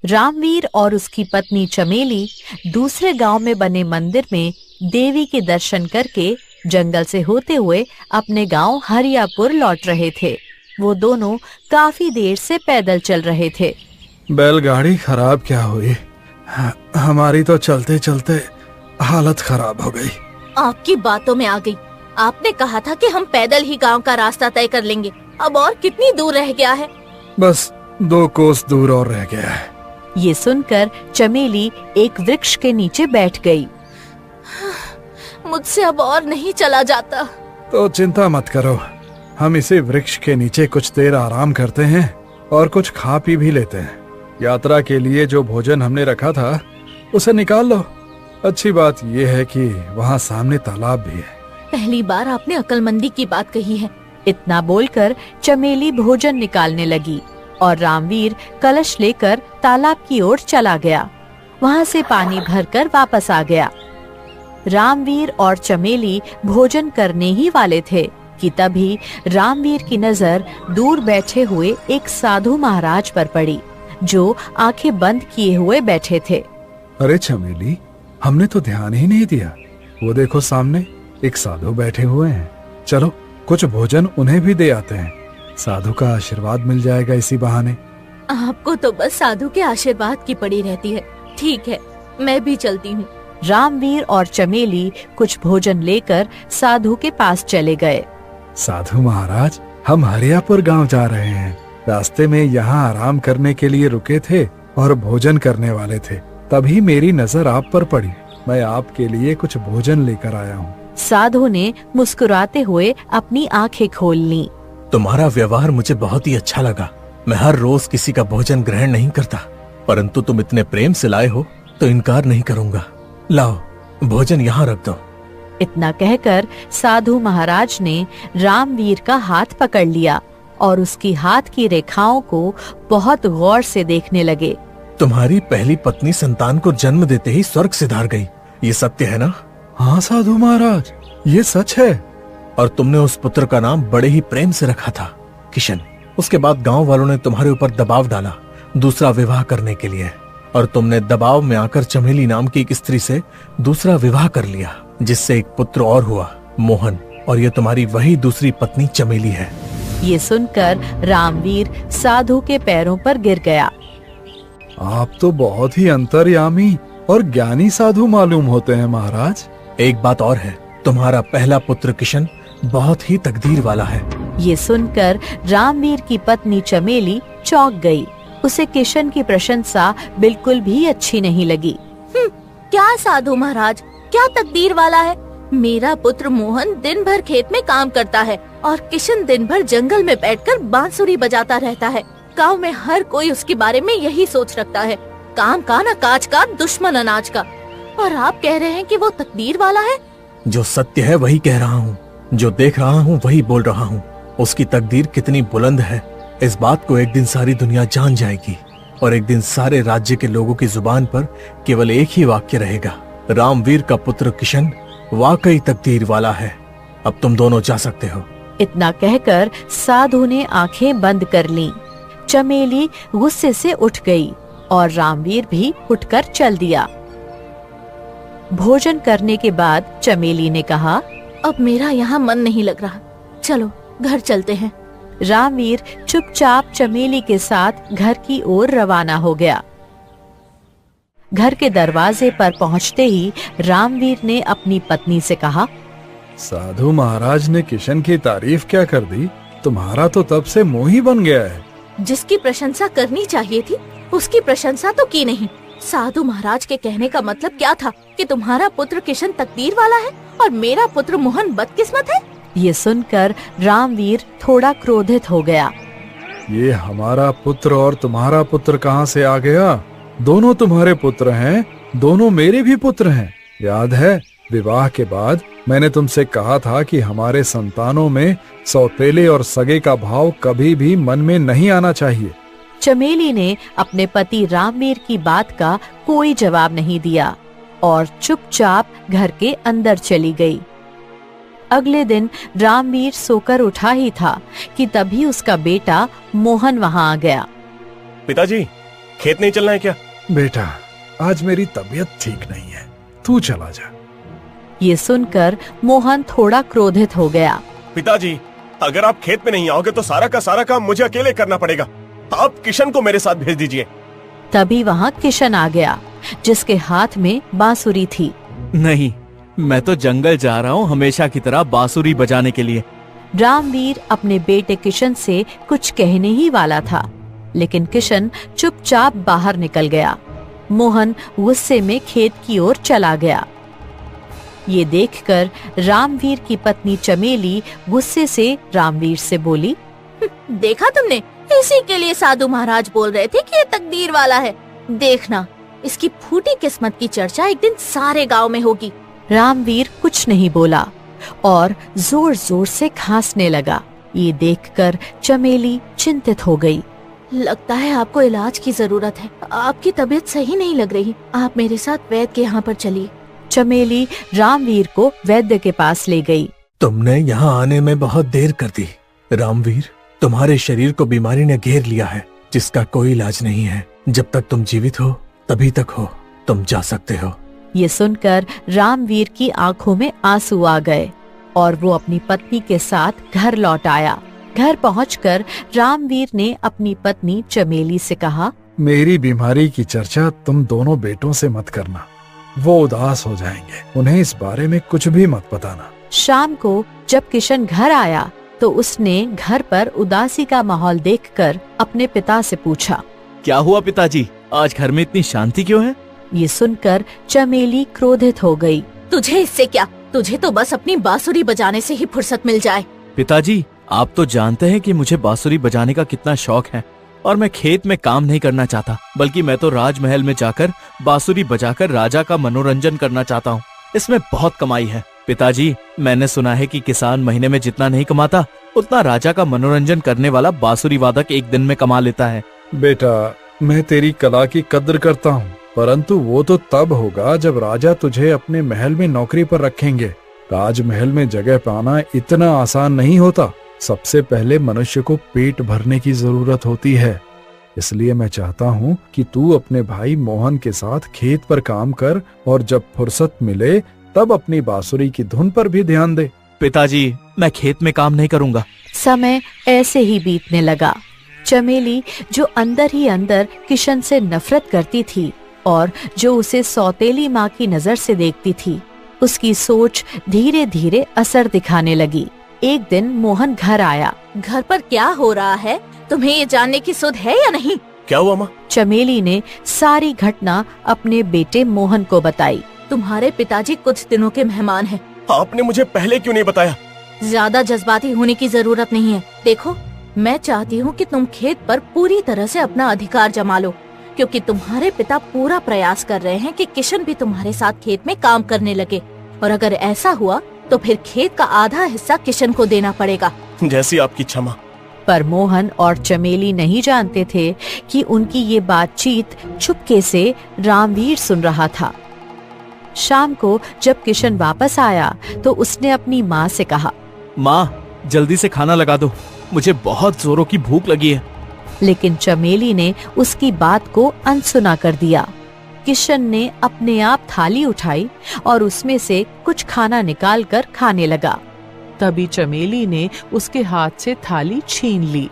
रामवीर और उसकी पत्नी चमेली दूसरे गांव में बने मंदिर में देवी के दर्शन करके जंगल से होते हुए अपने गांव हरियापुर लौट रहे थे। वो दोनों काफी देर से पैदल चल रहे थे। बैलगाड़ी खराब क्या हुई? हमारी तो चलते चलते हालत खराब हो गई। आपकी बातों में आ गई। आपने कहा था कि हम पैदल ही गांव का रास्ता तय कर लेंगे। अब और कितनी दूर रह गया है? बस 2 कोस दूर और रह गया है। ये सुनकर चमेली एक वृक्ष के नीचे बैठ गई। मुझसे अब और नहीं चला जाता। तो चिंता मत करो, हम इसी वृक्ष के नीचे कुछ देर आराम करते हैं और कुछ खा पी भी लेते हैं। यात्रा के लिए जो भोजन हमने रखा था उसे निकाल लो। अच्छी बात यह है कि वहाँ सामने तालाब भी है। पहली बार आपने अक्लमंदी की बात कही है। इतना बोलकर चमेली भोजन निकालने लगी और रामवीर कलश लेकर तालाब की ओर चला गया। वहाँ से पानी भरकर वापस आ गया। रामवीर और चमेली भोजन करने ही वाले थे कि तभी रामवीर की नजर दूर बैठे हुए एक साधु महाराज पर पड़ी, जो आंखें बंद किए हुए बैठे थे। अरे चमेली, हमने तो ध्यान ही नहीं दिया। वो देखो सामने एक साधु बैठे हुए हैं। चलो कुछ भोजन उन्हें भी दे आते हैं। साधु का आशीर्वाद मिल जाएगा इसी बहाने। आपको तो बस साधु के आशीर्वाद की पड़ी रहती है। ठीक है, मैं भी चलती हूँ। रामवीर और चमेली कुछ भोजन लेकर साधु के पास चले गए। साधु महाराज, हम हरियापुर गांव जा रहे हैं। रास्ते में यहाँ आराम करने के लिए रुके थे और भोजन करने वाले थे। तभी मेरी नजर आप पर पड़ी। मैं आपके लिए कुछ भोजन लेकर आया हूँ। साधु ने मुस्कुराते हुए अपनी आंखें खोल ली। तुम्हारा व्यवहार मुझे बहुत ही अच्छा लगा। मैं हर रोज किसी का भोजन ग्रहण नहीं करता, परंतु तुम इतने प्रेम से लाए हो तो इनकार नहीं करूँगा। लाओ, भोजन यहाँ रख दो। इतना कहकर साधु महाराज ने रामवीर का हाथ पकड़ लिया और उसकी हाथ की रेखाओं को बहुत गौर से देखने लगे। तुम्हारी पहली पत्नी संतान को जन्म देते ही स्वर्ग सिधार गई, ये सत्य है ना? हाँ साधु महाराज, ये सच है। और तुमने उस पुत्र का नाम बड़े ही प्रेम से रखा था, किशन। उसके बाद गांव वालों ने तुम्हारे ऊपर दबाव डाला दूसरा विवाह करने के लिए, और तुमने दबाव में आकर चमेली नाम की एक स्त्री से दूसरा विवाह कर लिया, जिससे एक पुत्र और हुआ, मोहन। और ये तुम्हारी वही दूसरी पत्नी चमेली है। ये सुनकर रामवीर साधु के पैरों पर गिर गया। आप तो बहुत ही अंतर्यामी और ज्ञानी साधु मालूम होते हैं महाराज। एक बात और है, तुम्हारा पहला पुत्र किशन बहुत ही तकदीर वाला है। ये सुनकर रामवीर की पत्नी चमेली चौंक गई। उसे किशन की प्रशंसा बिल्कुल भी अच्छी नहीं लगी। क्या साधु महाराज, क्या तकदीर वाला है? मेरा पुत्र मोहन दिन भर खेत में काम करता है और किशन दिन भर जंगल में बैठकर बांसुरी बजाता रहता है। गांव में हर कोई उसके बारे में यही सोच रखता है, काम का न काज का, दुश्मन अनाज का। और आप कह रहे हैं कि वो तकदीर वाला है? जो सत्य है वही कह रहा हूँ, जो देख रहा हूँ वही बोल रहा हूँ। उसकी तकदीर कितनी बुलंद है, इस बात को एक दिन सारी दुनिया जान जाएगी। और एक दिन सारे राज्य के लोगों की जुबान पर केवल एक ही वाक्य रहेगा, रामवीर का पुत्र किशन वाकई तकदीर वाला है। अब तुम दोनों जा सकते हो। इतना कहकर साधु ने आंखें बंद कर लीं। चमेली गुस्से से उठ गई और रामवीर भी उठकर चल दिया। भोजन करने के बाद चमेली ने कहा, अब मेरा यहाँ मन नहीं लग रहा, चलो घर चलते हैं। रामवीर चुपचाप चमेली के साथ घर की ओर रवाना हो गया। घर के दरवाजे पर पहुंचते ही रामवीर ने अपनी पत्नी से कहा, साधु महाराज ने किशन की तारीफ क्या कर दी, तुम्हारा तो तब से मोह ही बन गया है। जिसकी प्रशंसा करनी चाहिए थी उसकी प्रशंसा तो की नहीं। साधु महाराज के कहने का मतलब क्या था कि तुम्हारा पुत्र किशन तकदीर वाला है और मेरा पुत्र मोहन बदकिस्मत है? ये सुनकर रामवीर थोड़ा क्रोधित हो गया। ये हमारा पुत्र और तुम्हारा पुत्र कहाँ से आ गया? दोनों तुम्हारे पुत्र हैं, दोनों मेरे भी पुत्र हैं। याद है, विवाह के बाद मैंने तुमसे कहा था कि हमारे संतानों में सौतेले और सगे का भाव कभी भी मन में नहीं आना चाहिए। चमेली ने अपने पति रामवीर की बात का कोई जवाब नहीं दिया और चुपचाप घर के अंदर चली गई। अगले दिन रामवीर सोकर उठा ही था कि तभी उसका बेटा मोहन वहां आ गया। पिताजी, खेत नहीं चलना है क्या? बेटा, आज मेरी तबीयत ठीक नहीं है, तू चला जा। ये सुनकर मोहन थोड़ा क्रोधित हो गया। पिताजी, अगर आप खेत में नहीं आओगे तो सारा का सारा काम मुझे अकेले करना पड़ेगा। आप किशन को मेरे साथ भेज दीजिए। तभी वहाँ किशन आ गया, जिसके हाथ में बांसुरी थी। नहीं, मैं तो जंगल जा रहा हूँ हमेशा की तरह बांसुरी बजाने के लिए। रामवीर अपने बेटे किशन से कुछ कहने ही वाला था, लेकिन किशन चुपचाप बाहर निकल गया। मोहन गुस्से में खेत की ओर चला गया। ये देखकर रामवीर की पत्नी चमेली गुस्से से रामवीर से बोली, देखा तुमने, इसी के लिए साधु महाराज बोल रहे थे कि ये तकदीर वाला है। देखना, इसकी फूटी किस्मत की चर्चा एक दिन सारे गांव में होगी। रामवीर कुछ नहीं बोला और जोर जोर से खांसने लगा। ये देखकर चमेली चिंतित हो गई। लगता है आपको इलाज की जरूरत है। आपकी तबीयत सही नहीं लग रही। आप मेरे साथ वैद्य के यहाँ पर चलिए। चमेली रामवीर को वैद्य के पास ले गई। तुमने यहाँ आने में बहुत देर कर दी। रामवीर, तुम्हारे शरीर को बीमारी ने घेर लिया है, जिसका कोई इलाज नहीं है। जब तक तुम जीवित हो तभी तक हो, तुम जा सकते हो। ये सुनकर रामवीर की आंखों में आंसू आ गए और वो अपनी पत्नी के साथ घर लौट आया। घर पहुंचकर रामवीर ने अपनी पत्नी चमेली से कहा, मेरी बीमारी की चर्चा तुम दोनों बेटों से मत करना, वो उदास हो जाएंगे। उन्हें इस बारे में कुछ भी मत बताना। शाम को जब किशन घर आया तो उसने घर पर उदासी का माहौल देखकर अपने पिता से पूछा, क्या हुआ पिताजी, आज घर में इतनी शांति क्यों है? ये सुनकर चमेली क्रोधित हो गई। तुझे इससे क्या? तुझे तो बस अपनी बांसुरी बजाने से ही फुर्सत मिल जाए। पिताजी, आप तो जानते हैं कि मुझे बांसुरी बजाने का कितना शौक है और मैं खेत में काम नहीं करना चाहता, बल्कि मैं तो राजमहल में जाकर बांसुरी बजाकर राजा का मनोरंजन करना चाहता हूँ। इसमें बहुत कमाई है। पिताजी, मैंने सुना है कि किसान महीने में जितना नहीं कमाता, उतना राजा का मनोरंजन करने वाला बांसुरी वादक एक दिन में कमा लेता है। बेटा, मैं तेरी कला की कद्र करता हूँ, परंतु वो तो तब होगा जब राजा तुझे अपने महल में नौकरी पर रखेंगे। राजमहल में जगह पाना इतना आसान नहीं होता। सबसे पहले मनुष्य को पेट भरने की जरूरत होती है। इसलिए मैं चाहता हूँ कि तू अपने भाई मोहन के साथ खेत पर काम कर और जब फुर्सत मिले तब अपनी बांसुरी की धुन पर भी ध्यान दे। पिताजी, मैं खेत में काम नहीं करूँगा। समय ऐसे ही बीतने लगा। चमेली, जो अंदर ही अंदर किशन से नफरत करती थी और जो उसे सौतेली माँ की नजर से देखती थी, उसकी सोच धीरे धीरे असर दिखाने लगी। एक दिन मोहन घर आया। घर पर क्या हो रहा है, तुम्हें ये जानने की सुध है या नहीं? क्या हुआ माँ? चमेली ने सारी घटना अपने बेटे मोहन को बताई। तुम्हारे पिताजी कुछ दिनों के मेहमान हैं। आपने मुझे पहले क्यों नहीं बताया? ज्यादा जज्बाती होने की जरूरत नहीं है। देखो, मैं चाहती हूँ कि तुम खेत पर पूरी तरह से अपना अधिकार जमा लो, क्योंकि तुम्हारे पिता पूरा प्रयास कर रहे हैं कि किशन भी तुम्हारे साथ खेत में काम करने लगे, और अगर ऐसा हुआ तो फिर खेत का आधा हिस्सा किशन को देना पड़ेगा। जैसी आपकी क्षमा। पर मोहन और चमेली नहीं जानते थे कि उनकी ये बातचीत चुपके से रामवीर सुन रहा था। शाम को जब किशन वापस आया तो उसने अपनी माँ से कहा, माँ, जल्दी से खाना लगा दो, मुझे बहुत जोरों की भूख लगी है। लेकिन चमेली ने उसकी बात को अनसुना कर दिया। किशन ने अपने आप थाली उठाई और उसमें से कुछ खाना निकालकर खाने लगा। तभी चमेली ने उसके हाथ से थाली छीन ली।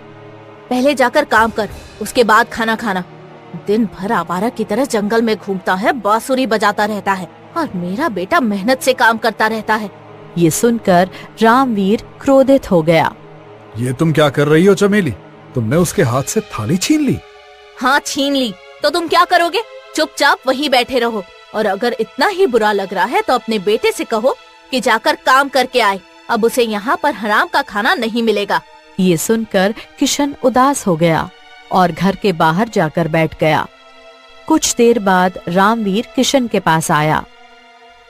पहले जाकर काम कर, उसके बाद खाना खाना। दिन भर आवारा की तरह जंगल में घूमता है, बांसुरी बजाता रहता है, और मेरा बेटा मेहनत से काम करता रहता है। ये सुनकर रामवीर क्रोधित हो गया। ये तुम क्या कर रही हो चमेली? तुमने उसके हाथ से थाली छीन ली? हाँ, छीन ली। तो तुम क्या करोगे? चुपचाप वहीं बैठे रहो, और अगर इतना ही बुरा लग रहा है तो अपने बेटे से कहो कि जाकर काम करके आए। अब उसे यहाँ पर हराम का खाना नहीं मिलेगा। ये सुनकर किशन उदास हो गया और घर के बाहर जाकर बैठ गया। कुछ देर बाद रामवीर किशन के पास आया।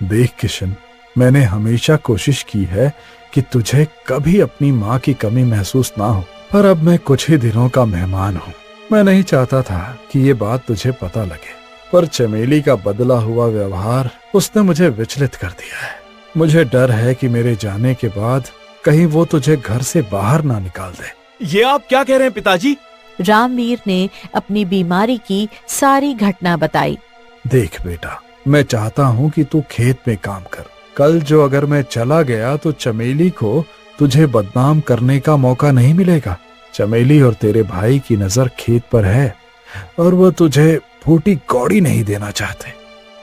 देख किशन, मैंने हमेशा कोशिश की है कि तुझे कभी अपनी माँ की कमी महसूस ना हो, पर अब मैं कुछ ही दिनों का मेहमान हूँ। मैं नहीं चाहता था कि ये बात तुझे पता लगे, पर चमेली का बदला हुआ व्यवहार उसने मुझे विचलित कर दिया है। मुझे डर है कि मेरे जाने के बाद कहीं वो तुझे घर से बाहर ना निकाल दे। ये आप क्या कह रहे हैं पिताजी? रामवीर ने अपनी बीमारी की सारी घटना बताई। देख बेटा, मैं चाहता हूँ कि तू खेत में काम कर। कल जो अगर मैं चला गया तो चमेली को तुझे बदनाम करने का मौका नहीं मिलेगा। चमेली और तेरे भाई की नजर खेत पर है और वो तुझे फूटी कौड़ी नहीं देना चाहते।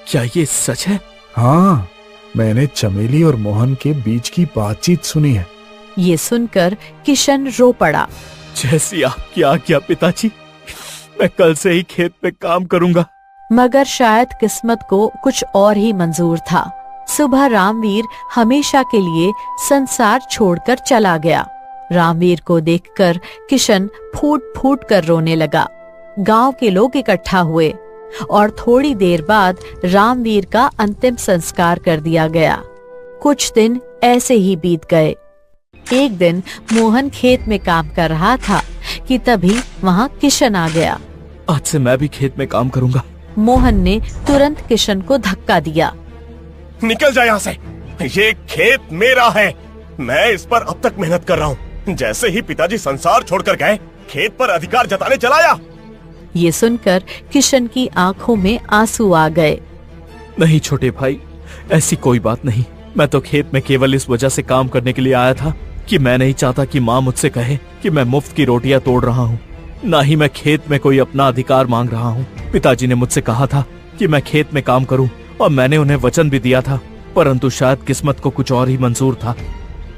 क्या ये सच है? हाँ, मैंने चमेली और मोहन के बीच की बातचीत सुनी है। ये सुनकर किशन रो पड़ा। जैसी आपकी आज्ञा पिताजी, मैं कल से ही खेत में काम करूंगा। मगर शायद किस्मत को कुछ और ही मंजूर था। सुबह रामवीर हमेशा के लिए संसार छोड़कर चला गया। रामवीर को देखकर किशन फूट फूट कर रोने लगा। गांव के लोग इकट्ठा हुए और थोड़ी देर बाद रामवीर का अंतिम संस्कार कर दिया गया। कुछ दिन ऐसे ही बीत गए। एक दिन मोहन खेत में काम कर रहा था कि तभी वहाँ किशन आ गया। आज से मैं भी खेत में काम करूंगा। मोहन ने तुरंत किशन को धक्का दिया। निकल जा यहाँ से, ये खेत मेरा है। मैं इस पर अब तक मेहनत कर रहा हूँ। जैसे ही पिताजी संसार छोड़कर गए, खेत पर अधिकार जताने चला आया। ये सुनकर किशन की आंखों में आंसू आ गए। नहीं छोटे भाई, ऐसी कोई बात नहीं। मैं तो खेत में केवल इस वजह से काम करने के लिए आया था कि मैं नहीं चाहता कि माँ मुझसे कहे कि मैं मुफ्त की रोटियां तोड़ रहा हूँ। ना ही मैं खेत में कोई अपना अधिकार मांग रहा हूँ। पिताजी ने मुझसे कहा था कि मैं खेत में काम करूँ और मैंने उन्हें वचन भी दिया था, परंतु शायद किस्मत को कुछ और ही मंजूर था।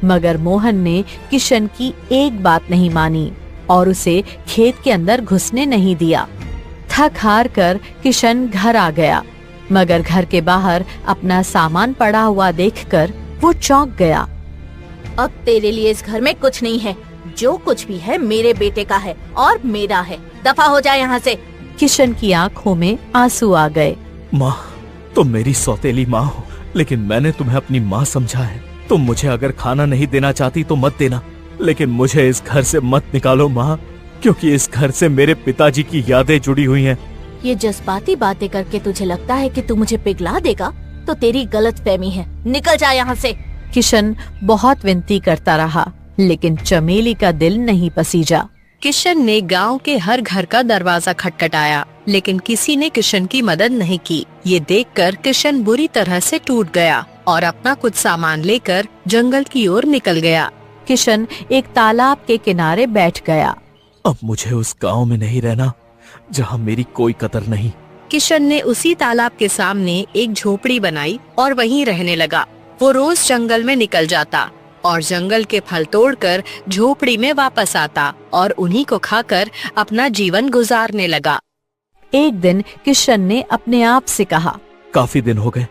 मगर मोहन ने किशन की एक बात नहीं मानी और उसे खेत के अंदर घुसने नहीं दिया। थक हार कर किशन घर आ गया, मगर घर के बाहर अपना सामान पड़ा हुआ देखकर वो चौंक गया। अब तेरे लिए इस घर में कुछ नहीं है। जो कुछ भी है मेरे बेटे का है और मेरा है। दफा हो जाए यहाँ से। किशन की आंखों में आंसू आ गए। माँ, तुम मेरी सौतेली माँ हो, लेकिन मैंने तुम्हें अपनी माँ समझा है। तुम मुझे अगर खाना नहीं देना चाहती तो मत देना, लेकिन मुझे इस घर से मत निकालो माँ, क्योंकि इस घर से मेरे पिताजी की यादें जुड़ी हुई हैं। ये जज्बाती बातें करके तुझे लगता है कि तू मुझे पिघला देगा, तो तेरी गलतफहमी है। निकल जा यहाँ से। किशन बहुत विनती करता रहा, लेकिन चमेली का दिल नहीं पसीजा। किशन ने गांव के हर घर का दरवाजा खटखटाया, लेकिन किसी ने किशन की मदद नहीं की। ये देखकर किशन बुरी तरह से टूट गया और अपना कुछ सामान लेकर जंगल की ओर निकल गया। किशन एक तालाब के किनारे बैठ गया। अब मुझे उस गांव में नहीं रहना जहां मेरी कोई कदर नहीं। किशन ने उसी तालाब के सामने एक झोपड़ी बनाई और वहीं रहने लगा। वो रोज जंगल में निकल जाता और जंगल के फल तोड़कर झोपड़ी में वापस आता और उन्हीं को खाकर अपना जीवन गुजारने लगा। एक दिन किशन ने अपने आप से कहा, काफी दिन हो गए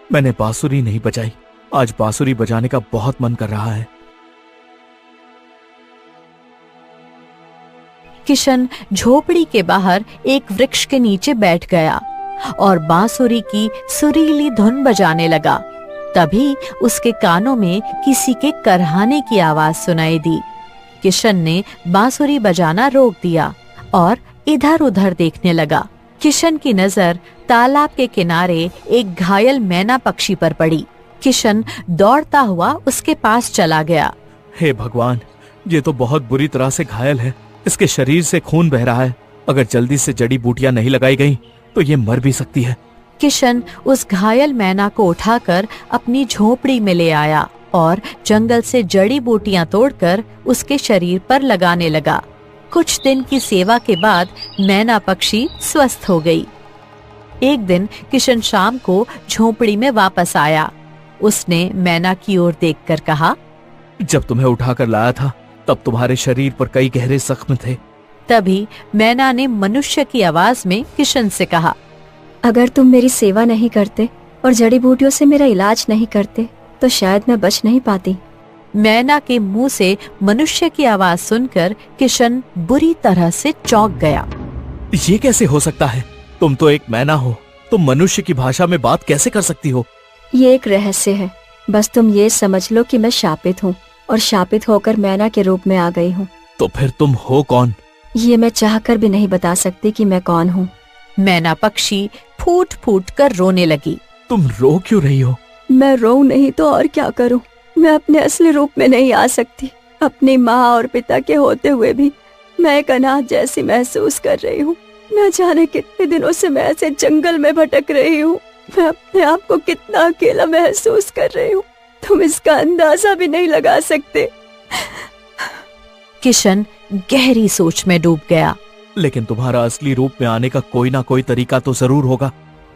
मैंने बांसुरी नहीं बजाई। आज बांसुरी बजाने का बहुत मन कर रहा है। किशन झोपड़ी के बाहर एक वृक्ष के नीचे बैठ गया और बांसुरी की सुरीली धुन बजाने लगा। तभी उसके कानों में किसी के करहाने की आवाज सुनाई दी। किशन ने बांसुरी बजाना रोक दिया और इधर उधर देखने लगा। किशन की नजर तालाब के किनारे एक घायल मैना पक्षी पर पड़ी। किशन दौड़ता हुआ उसके पास चला गया। हे भगवान, ये तो बहुत बुरी तरह से घायल है। इसके शरीर से खून बह रहा है। अगर जल्दी से जड़ी बूटियां नहीं लगाई गई तो ये मर भी सकती है। किशन उस घायल मैना को उठाकर अपनी झोपड़ी में ले आया और जंगल से जड़ी बूटियां तोड़कर उसके शरीर पर लगाने लगा। कुछ दिन की सेवा के बाद मैना पक्षी स्वस्थ हो गई। एक दिन किशन शाम को झोपड़ी में वापस आया। उसने मैना की ओर देखकर कहा, जब तुम्हें उठाकर लाया था तब तुम्हारे शरीर पर कई गहरे जख्म थे। तभी मैना ने मनुष्य की आवाज में किशन से कहा, अगर तुम मेरी सेवा नहीं करते और जड़ी बूटियों से मेरा इलाज नहीं करते तो शायद मैं बच नहीं पाती। मैना के मुंह से मनुष्य की आवाज सुनकर किशन बुरी तरह से चौंक गया। ये कैसे हो सकता है? तुम तो एक मैना हो, तुम मनुष्य की भाषा में बात कैसे कर सकती हो? ये एक रहस्य है। बस तुम ये समझ लो कि मैं शापित हूँ और शापित होकर मैना के रूप में आ गई हूँ। तो फिर तुम हो कौन? ये मैं चाहकर भी नहीं बता सकती कि मैं कौन हूँ। मैना पक्षी फूट फूट कर रोने लगी। तुम रो क्यों रही हो? मैं रो नहीं तो और क्या करूँ। मैं अपने असली रूप में नहीं आ सकती। अपनी माँ और पिता के होते हुए भी मैं एक अनाथ जैसी महसूस कर रही हूँ। न जाने कितने दिनों से मैं ऐसे जंगल में भटक रही हूँ। मैं अपने आप को कितना अकेला महसूस कर रही हूँ, तुम इसका अंदाजा भी नहीं लगा सकते। किशन गहरी सोच में डूब गया। लेकिन तुम्हारा असली रूप में आने का कोई ना कोई तरीका तो जरूर होगा।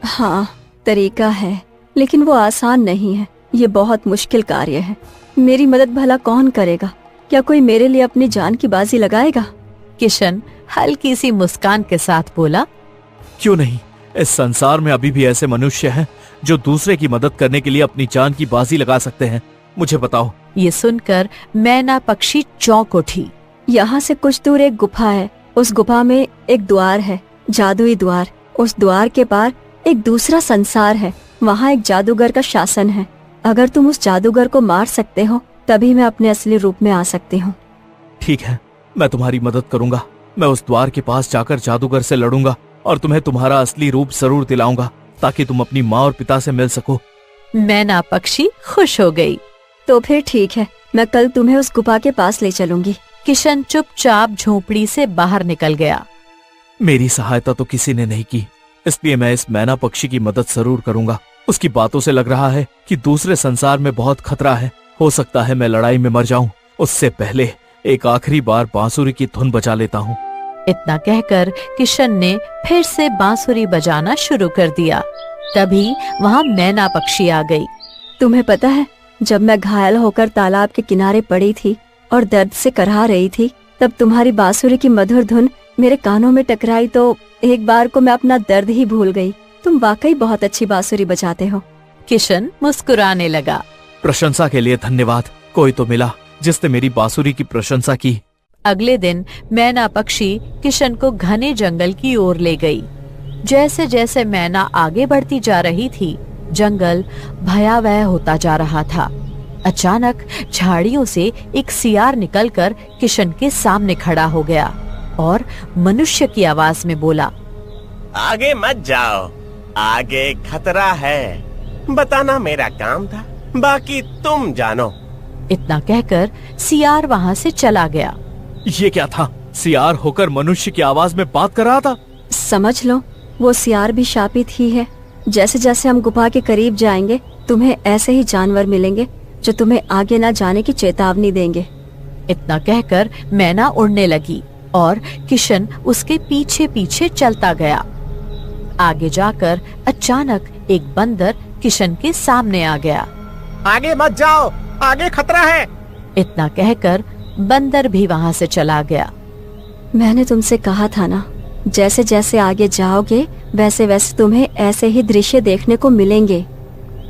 हाँ, तरीका है, लेकिन वो आसान नहीं है। ये बहुत मुश्किल कार्य है। मेरी मदद भला कौन करेगा? क्या कोई मेरे लिए अपनी जान की बाजी लगाएगा? किशन हल्की सी मुस्कान के साथ बोला, क्यों नहीं, इस संसार में अभी भी ऐसे मनुष्य हैं जो दूसरे की मदद करने के लिए अपनी जान की बाजी लगा सकते हैं। मुझे बताओ। ये सुनकर मैना पक्षी चौंक उठी। यहाँ से कुछ दूर एक गुफा है। उस गुफा में एक द्वार है, जादुई द्वार। उस द्वार के पार एक दूसरा संसार है। वहाँ एक जादूगर का शासन है। अगर तुम उस जादूगर को मार सकते हो तभी मैं अपने असली रूप में आ सकती हूँ। ठीक है, मैं तुम्हारी मदद करूंगा। मैं उस द्वार के पास जाकर जादूगर से लड़ूंगा और तुम्हें तुम्हारा असली रूप जरूर दिलाऊंगा ताकि तुम अपनी माँ और पिता से मिल सको। मैना पक्षी खुश हो गई। तो फिर ठीक है, मैं कल तुम्हें उस गुफा के पास ले चलूंगी। किशन चुपचाप झोपड़ी से बाहर निकल गया। मेरी सहायता तो किसी ने नहीं की, इसलिए मैं इस मैना पक्षी की मदद जरूर करूंगा। उसकी बातों से लग रहा है कि दूसरे संसार में बहुत खतरा है। हो सकता है मैं लड़ाई में मर जाऊं। उससे पहले एक आखिरी बार बांसुरी की धुन बजा लेता हूँ। इतना कहकर किशन ने फिर से बांसुरी बजाना शुरू कर दिया। तभी वहाँ मैना पक्षी आ गई। तुम्हें पता है, जब मैं घायल होकर तालाब के किनारे पड़ी थी और दर्द से करहा रही थी, तब तुम्हारी बांसुरी की मधुर धुन मेरे कानों में टकराई तो एक बार को मैं अपना दर्द ही भूल गई। तुम वाकई बहुत अच्छी बांसुरी बजाते हो। किशन मुस्कुराने लगा। प्रशंसा के लिए धन्यवाद। कोई तो मिला जिसने मेरी बांसुरी की प्रशंसा की। अगले दिन मैना पक्षी किशन को घने जंगल की ओर ले गई। जैसे जैसे मैना आगे बढ़ती जा रही थी, जंगल भयावह होता जा रहा था। अचानक झाड़ियों से एक सियार निकलकर किशन के सामने खड़ा हो गया और मनुष्य की आवाज में बोला, आगे मत जाओ, आगे खतरा है। बताना मेरा काम था, बाकी तुम जानो। इतना कहकर सियार वहाँ से चला गया। ये क्या था? सियार होकर मनुष्य की आवाज में बात कर रहा था। समझ लो, वो सियार भी शापित ही है। जैसे जैसे हम गुफा के करीब जाएंगे, तुम्हें ऐसे ही जानवर मिलेंगे जो तुम्हें आगे न जाने की चेतावनी देंगे। इतना कहकर मैना उड़ने लगी और किशन उसके पीछे पीछे चलता गया। आगे जाकर अचानक एक बंदर किशन के सामने आ गया। आगे मत जाओ, आगे खतरा है। इतना कहकर बंदर भी वहाँ से चला गया। मैंने तुमसे कहा था ना, जैसे जैसे आगे जाओगे वैसे वैसे तुम्हें ऐसे ही दृश्य देखने को मिलेंगे।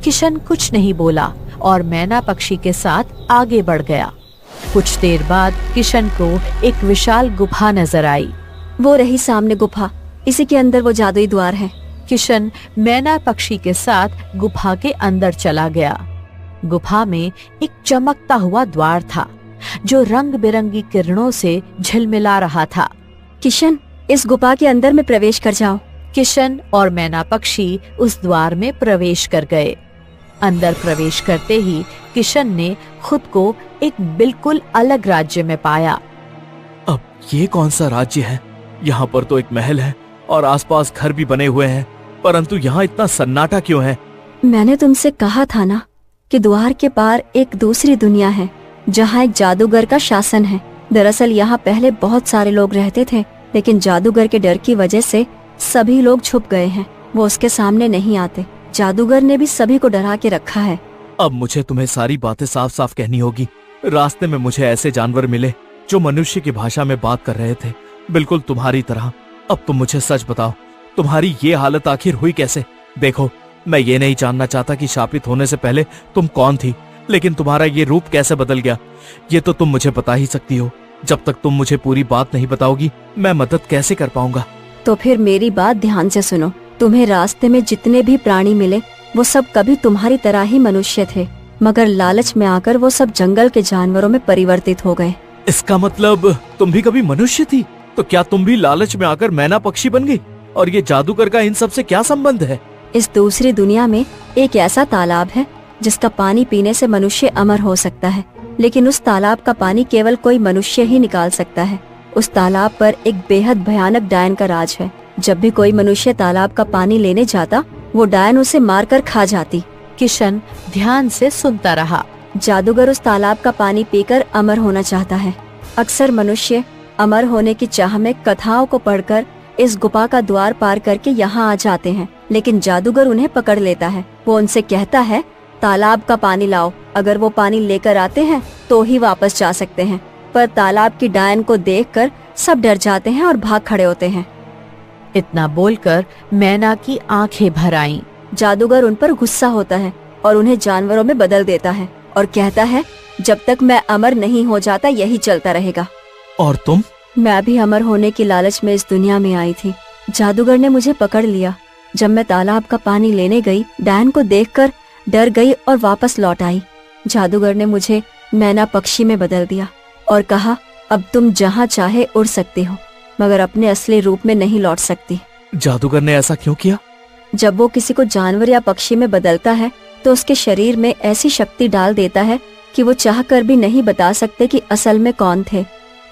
किशन कुछ नहीं बोला और मैना पक्षी के साथ आगे बढ़ गया। कुछ देर बाद किशन को एक विशाल गुफा नजर आई। वो रही सामने गुफा, इसी के अंदर वो जादुई द्वार है। किशन मैना पक्षी के साथ गुफा के अंदर चला गया। गुफा में एक चमकता हुआ द्वार था जो रंग बिरंगी किरणों से झिलमिला रहा था। किशन, इस गुफा के अंदर में प्रवेश कर जाओ। किशन और मैना पक्षी उस द्वार में प्रवेश कर गए। अंदर प्रवेश करते ही किशन ने खुद को एक बिल्कुल अलग राज्य में पाया। अब ये कौन सा राज्य है? यहाँ पर तो एक महल है और आसपास घर भी बने हुए हैं, परंतु यहाँ इतना सन्नाटा क्यों है? मैंने तुमसे कहा था ना कि द्वार के पार एक दूसरी दुनिया है जहाँ एक जादूगर का शासन है। दरअसल यहाँ पहले बहुत सारे लोग रहते थे, लेकिन जादूगर के डर की वजह से सभी लोग छुप गए हैं। वो उसके सामने नहीं आते। जादूगर ने भी सभी को डरा के रखा है। अब मुझे तुम्हें सारी बातें साफ साफ कहनी होगी। रास्ते में मुझे ऐसे जानवर मिले जो मनुष्य की भाषा में बात कर रहे थे, बिल्कुल तुम्हारी तरह। अब तुम मुझे सच बताओ, तुम्हारी ये हालत आखिर हुई कैसे? देखो, मैं ये नहीं जानना चाहता कि शापित होने से पहले तुम कौन थी, लेकिन तुम्हारा ये रूप कैसे बदल गया, ये तो तुम मुझे बता ही सकती हो। जब तक तुम मुझे पूरी बात नहीं बताओगी, मैं मदद कैसे कर पाऊंगा? तो फिर मेरी बात ध्यान से सुनो। तुम्हें रास्ते में जितने भी प्राणी मिले वो सब कभी तुम्हारी तरह ही मनुष्य थे, मगर लालच में आकर वो सब जंगल के जानवरों में परिवर्तित हो गए। इसका मतलब तुम भी कभी मनुष्य थी? तो क्या तुम भी लालच में आकर मैना पक्षी बन गई? और ये जादूगर का इन सब से क्या संबंध है? इस दूसरी दुनिया में एक ऐसा तालाब है जिसका पानी पीने से मनुष्य अमर हो सकता है, लेकिन उस तालाब का पानी केवल कोई मनुष्य ही निकाल सकता है। उस तालाब पर एक बेहद भयानक डायन का राज है। जब भी कोई मनुष्य तालाब का पानी लेने जाता, वो डायन उसे मारकर खा जाती। किशन ध्यान से सुनता रहा। जादूगर उस तालाब का पानी पीकर अमर होना चाहता है। अक्सर मनुष्य अमर होने की चाह में कथाओं को पढ़कर इस गुफा का द्वार पार करके यहाँ आ जाते हैं, लेकिन जादूगर उन्हें पकड़ लेता है। वो उनसे कहता है, तालाब का पानी लाओ। अगर वो पानी लेकर आते हैं तो ही वापस जा सकते हैं। पर तालाब की डायन को देखकर सब डर जाते हैं और भाग खड़े होते हैं। इतना बोलकर मैना की आंखें भर आईं। जादूगर उन पर गुस्सा होता है और उन्हें जानवरों में बदल देता है और कहता है, जब तक मैं अमर नहीं हो जाता यही चलता रहेगा। और तुम? मैं भी अमर होने की लालच में इस दुनिया में आई थी। जादूगर ने मुझे पकड़ लिया। जब मैं तालाब का पानी लेने गई, डायन को देखकर डर गई और वापस लौट आई। जादूगर ने मुझे मैना पक्षी में बदल दिया और कहा, अब तुम जहाँ चाहे उड़ सकती हो, मगर अपने असली रूप में नहीं लौट सकती। जादूगर ने ऐसा क्यों किया? जब वो किसी को जानवर या पक्षी में बदलता है तो उसके शरीर में ऐसी शक्ति डाल देता है कि वो चाहकर भी नहीं बता सकते कि असल में कौन थे।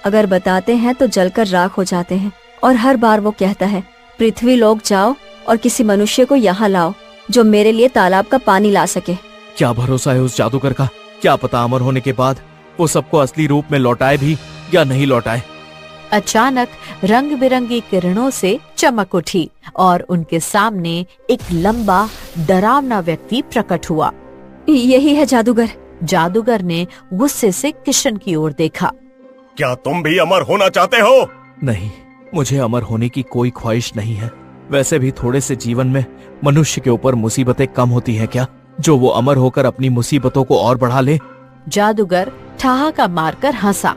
अगर बताते हैं तो जलकर राख हो जाते हैं। और हर बार वो कहता है, पृथ्वी लोक जाओ और किसी मनुष्य को यहाँ लाओ जो मेरे लिए तालाब का पानी ला सके। क्या भरोसा है उस जादूगर का? क्या पता अमर होने के बाद वो सबको असली रूप में लौटाए भी या नहीं लौटाए। अचानक रंग बिरंगी किरणों से चमक उठी और उनके सामने एक लंबा डरावना व्यक्ति प्रकट हुआ। यही है जादूगर। जादूगर ने गुस्से से किशन की ओर देखा। क्या तुम भी अमर होना चाहते हो? नहीं, मुझे अमर होने की कोई ख्वाहिश नहीं है। वैसे भी थोड़े से जीवन में मनुष्य के ऊपर मुसीबतें कम होती हैं क्या, जो वो अमर होकर अपनी मुसीबतों को और बढ़ा ले। जादूगर ठहाका मारकर हंसा।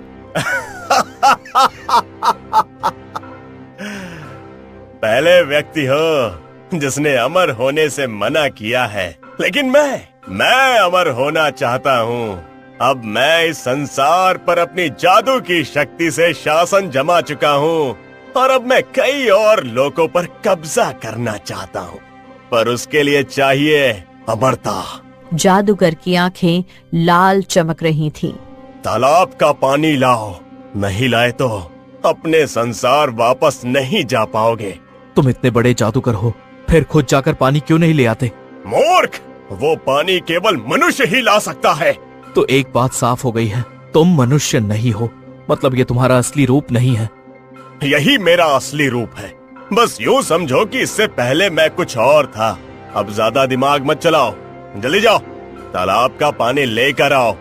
पहले व्यक्ति हो जिसने अमर होने से मना किया है, लेकिन मैं अमर होना चाहता हूँ। अब मैं इस संसार पर अपनी जादू की शक्ति से शासन जमा चुका हूँ और अब मैं कई और लोगों पर कब्जा करना चाहता हूँ, पर उसके लिए चाहिए अमरता। जादूगर की आंखें लाल चमक रही थीं। तालाब का पानी लाओ, नहीं लाए तो अपने संसार वापस नहीं जा पाओगे। तुम इतने बड़े जादूगर हो, फिर खुद जाकर पानी क्यों नहीं ले आते? मूर्ख, वो पानी केवल मनुष्य ही ला सकता है। तो एक बात साफ हो गई है, तुम मनुष्य नहीं हो, मतलब ये तुम्हारा असली रूप नहीं है। यही मेरा असली रूप है। बस यूँ समझो कि इससे पहले मैं कुछ और था। अब ज्यादा दिमाग मत चलाओ, जल्दी जाओ, तालाब का पानी लेकर आओ।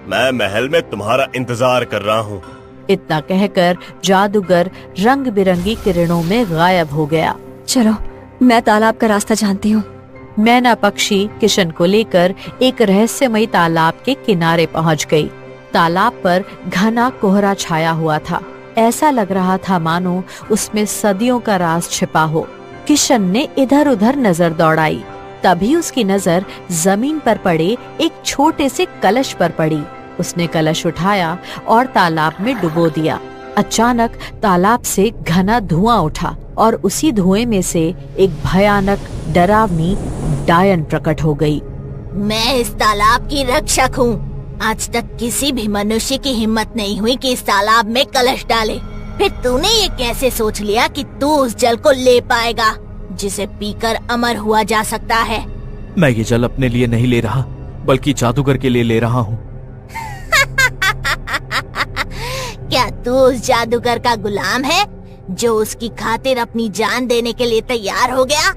मैं महल में तुम्हारा इंतजार कर रहा हूँ। इतना कहकर जादूगर रंग बिरंगी किरणों में गायब हो गया। चलो, मैं तालाब का रास्ता जानती हूँ। मैना पक्षी किशन को लेकर एक रहस्यमयी तालाब के किनारे पहुँच गई। तालाब पर घना कोहरा छाया हुआ था। ऐसा लग रहा था मानो उसमें सदियों का राज छिपा हो। किशन ने इधर उधर नजर दौड़ाई, तभी उसकी नजर जमीन पर पड़े एक छोटे से कलश पर पड़ी। उसने कलश उठाया और तालाब में डुबो दिया। अचानक तालाब से घना धुआं उठा और उसी धुएं में से एक भयानक डरावनी डायन प्रकट हो गई। मैं इस तालाब की रक्षक हूँ। आज तक किसी भी मनुष्य की हिम्मत नहीं हुई कि इस तालाब में कलश डाले। फिर तूने ये कैसे सोच लिया कि तू उस जल को ले पाएगा जिसे पीकर अमर हुआ जा सकता है? मैं ये जल अपने लिए नहीं ले रहा, बल्कि जादूगर के लिए ले रहा हूँ। क्या तू उस जादूगर का गुलाम है जो उसकी खातिर अपनी जान देने के लिए तैयार हो गया?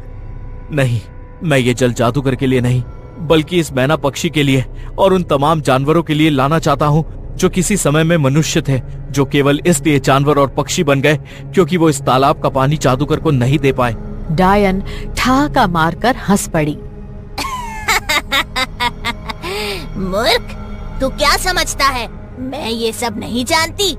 नहीं, मैं ये जल जादूगर के लिए नहीं, बल्कि इस मैना पक्षी के लिए और उन तमाम जानवरों के लिए लाना चाहता हूँ जो किसी समय में मनुष्य थे, जो केवल इसलिए जानवर और पक्षी बन गए क्योंकि वो इस तालाब का पानी जादूगर को नहीं दे पाए। डायन ठहाका मारकर हंस पड़ी। मूर्ख, तू क्या समझता है मैं ये सब नहीं जानती?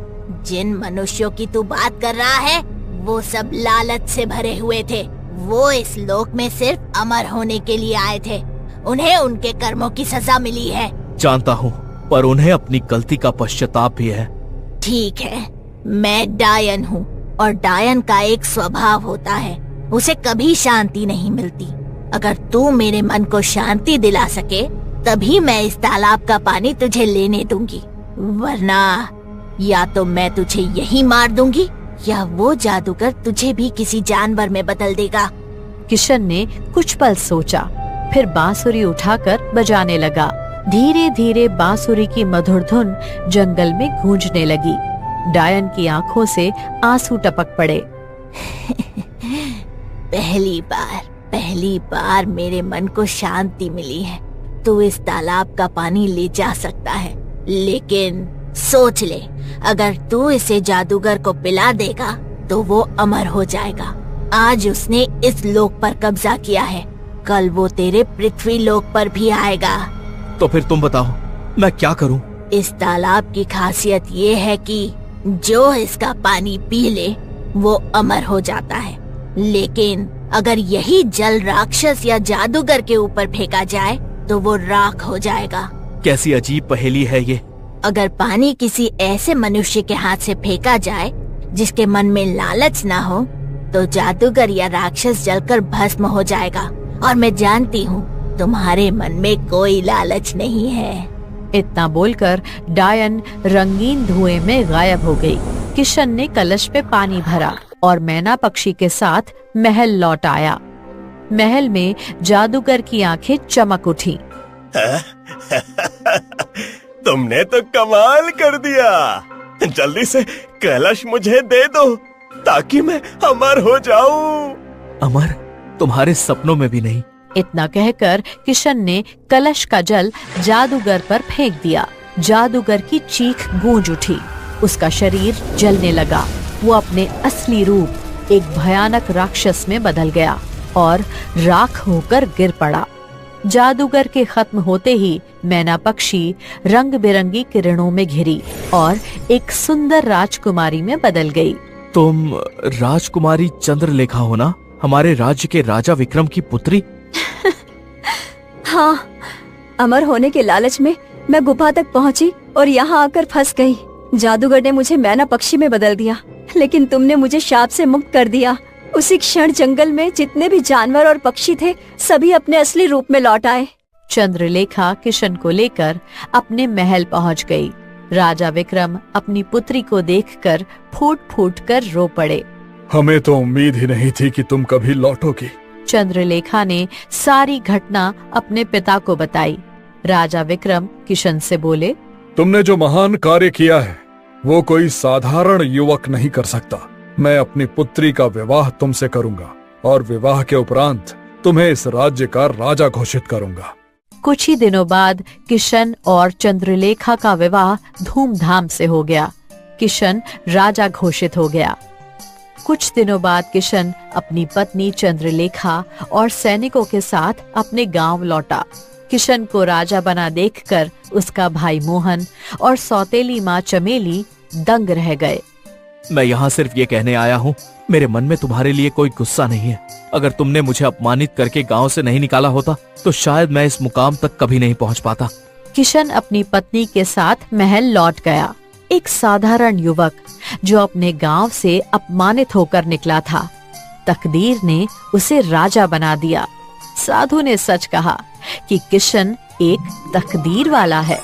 जिन मनुष्यों की तू बात कर रहा है वो सब लालच से भरे हुए थे। वो इस लोक में सिर्फ अमर होने के लिए आए थे। उन्हें उनके कर्मों की सजा मिली है। जानता हूँ, पर उन्हें अपनी गलती का पश्चाताप भी है। ठीक है, मैं डायन हूँ और डायन का एक स्वभाव होता है, उसे कभी शांति नहीं मिलती। अगर तू मेरे मन को शांति दिला सके तभी मैं इस तालाब का पानी तुझे लेने दूंगी, वरना या तो मैं तुझे यहीं मार दूंगी या वो जादूगर तुझे भी किसी जानवर में बदल देगा। किशन ने कुछ पल सोचा, फिर बांसुरी उठाकर बजाने लगा। धीरे धीरे बांसुरी की मधुर धुन जंगल में गूंजने लगी। डायन की आंखों से आंसू टपक पड़े। पहली बार मेरे मन को शांति मिली है। तू इस तालाब का पानी ले जा सकता है, लेकिन सोच ले, अगर तू इसे जादूगर को पिला देगा तो वो अमर हो जाएगा। आज उसने इस लोक पर कब्जा किया है, कल वो तेरे पृथ्वी लोक पर भी आएगा। तो फिर तुम बताओ, मैं क्या करूं? इस तालाब की खासियत ये है कि जो इसका पानी पी ले वो अमर हो जाता है, लेकिन अगर यही जल राक्षस या जादूगर के ऊपर फेंका जाए तो वो राख हो जाएगा। कैसी अजीब पहेली है ये। अगर पानी किसी ऐसे मनुष्य के हाथ से फेंका जाए जिसके मन में लालच ना हो तो जादूगर या राक्षस जलकर भस्म हो जाएगा। और मैं जानती हूँ तुम्हारे मन में कोई लालच नहीं है। इतना बोलकर डायन रंगीन धुएं में गायब हो गई। किशन ने कलश पे पानी भरा और मैना पक्षी के साथ महल लौट आया। महल में जादूगर की आंखें चमक उठी। तुमने तो कमाल कर दिया। जल्दी से कलश मुझे दे दो ताकि मैं अमर हो जाऊं। अमर? तुम्हारे सपनों में भी नहीं। इतना कहकर किशन ने कलश का जल जादूगर पर फेंक दिया। जादूगर की चीख गूंज उठी। उसका शरीर जलने लगा। वो अपने असली रूप एक भयानक राक्षस में बदल गया और राख होकर गिर पड़ा। जादूगर के खत्म होते ही मैना पक्षी रंग बिरंगी किरणों में घिरी और एक सुंदर राजकुमारी में बदल गई। तुम राजकुमारी चंद्रलेखा हो ना, हमारे राज्य के राजा विक्रम की पुत्री? हाँ, अमर होने के लालच में मैं गुफा तक पहुंची और यहाँ आकर फंस गई। जादूगर ने मुझे मैना पक्षी में बदल दिया, लेकिन तुमने मुझे शाप से मुक्त कर दिया। उसी क्षण जंगल में जितने भी जानवर और पक्षी थे सभी अपने असली रूप में लौट आए। चंद्रलेखा किशन को लेकर अपने महल पहुंच गई। राजा विक्रम अपनी पुत्री को देखकर फूट फूट कर रो पड़े। हमें तो उम्मीद ही नहीं थी कि तुम कभी लौटोगी। चंद्रलेखा ने सारी घटना अपने पिता को बताई। राजा विक्रम किशन से बोले, तुमने जो महान कार्य किया है वो कोई साधारण युवक नहीं कर सकता। मैं अपनी पुत्री का विवाह तुमसे करूंगा और विवाह के उपरांत तुम्हें इस राज्य का राजा घोषित करूंगा। कुछ ही दिनों बाद किशन और चंद्रलेखा का विवाह धूमधाम से हो गया। किशन राजा घोषित हो गया। कुछ दिनों बाद किशन अपनी पत्नी चंद्रलेखा और सैनिकों के साथ अपने गांव लौटा। किशन को राजा बना देखकर उसका भाई मोहन और सौतेली माँ चमेली दंग रह गए। मैं यहाँ सिर्फ ये कहने आया हूँ, मेरे मन में तुम्हारे लिए कोई गुस्सा नहीं है। अगर तुमने मुझे अपमानित करके गांव से नहीं निकाला होता तो शायद मैं इस मुकाम तक कभी नहीं पहुँच पाता। किशन अपनी पत्नी के साथ महल लौट गया। एक साधारण युवक जो अपने गांव से अपमानित होकर निकला था, तकदीर ने उसे राजा बना दिया। साधु ने सच कहा कि किशन एक तकदीर वाला है।